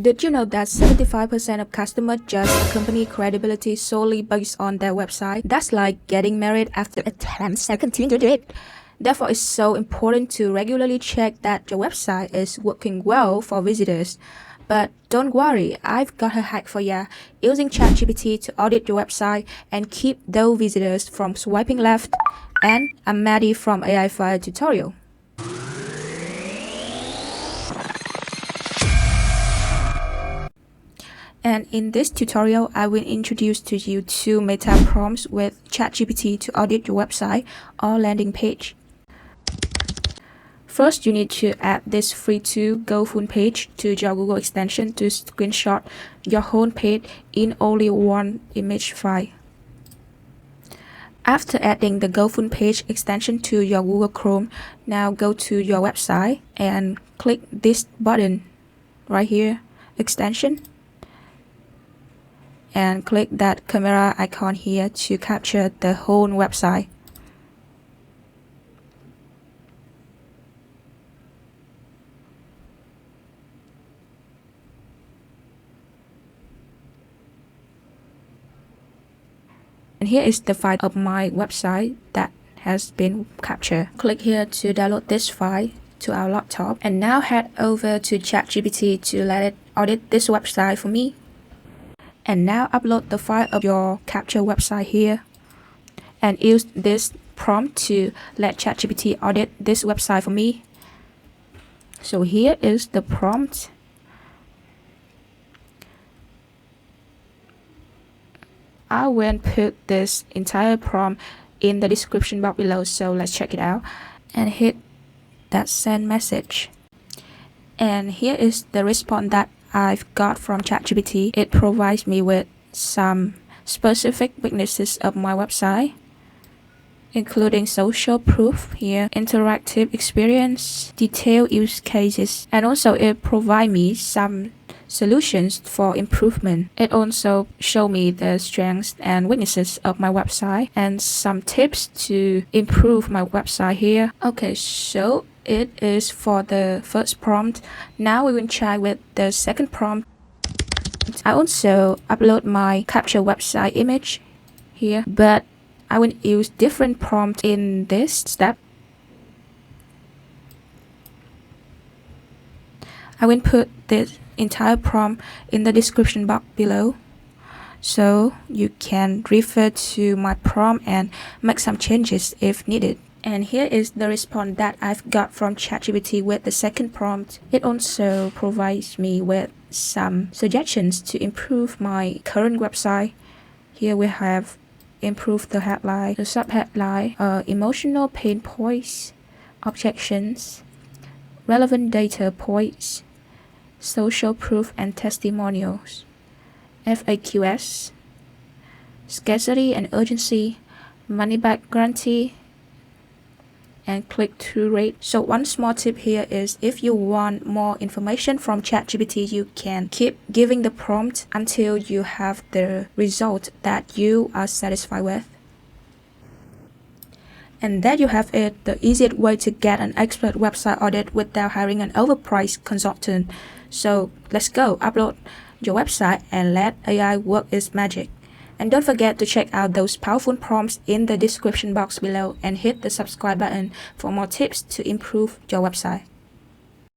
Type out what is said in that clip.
Did you know that 75% of customers judge a company credibility solely based on their website? That's like getting married after a 10-second Tinder date. Therefore, it's so important to regularly check that your website is working well for visitors. But don't worry, I've got a hack for ya. Using ChatGPT to audit your website and keep those visitors from swiping left. And I'm Maddie from AI Fire Tutorial. And in this tutorial, I will introduce to you two meta prompts with ChatGPT to audit your website or landing page. First, you need to add this free to go full page to your Google extension to screenshot your home page in only one image file. After adding the Go Full Page extension to your Google Chrome, now go to your website and click this button right here, extension, and click that camera icon here to capture the whole website. And here is the file of my website that has been captured. Click here to download this file to our laptop, and now head over to ChatGPT to let it audit this website for me. And now upload the file of your capture website here and use this prompt to let ChatGPT audit this website for me. So here is the prompt. I will put this entire prompt in the description box below, so let's check it out and hit that send message. And here is the response that I've got from ChatGPT. It provides me with some specific weaknesses of my website, including social proof here, interactive experience, detailed use cases, and also it provides me some solutions for improvement. It also shows me the strengths and weaknesses of my website and some tips to improve my website here. Okay, so it is for the first prompt. Now we will try with the second prompt. I also upload my capture website image here, but I will use different prompt in this step. I will put this entire prompt in the description box below, so you can refer to my prompt and make some changes if needed. And here is the response that I've got from ChatGPT with the second prompt. It also provides me with some suggestions to improve my current website. Here we have improve the headline, the subheadline, emotional pain points, objections, relevant data points, social proof and testimonials, FAQs, scarcity and urgency, money back guarantee, and click-through rate. So one small tip here is if you want more information from ChatGPT, you can keep giving the prompt until you have the result that you are satisfied with. And there you have it, the easiest way to get an expert website audit without hiring an overpriced consultant. So let's go, upload your website and let AI work its magic. And don't forget to check out those powerful prompts in the description box below and hit the subscribe button for more tips to improve your website.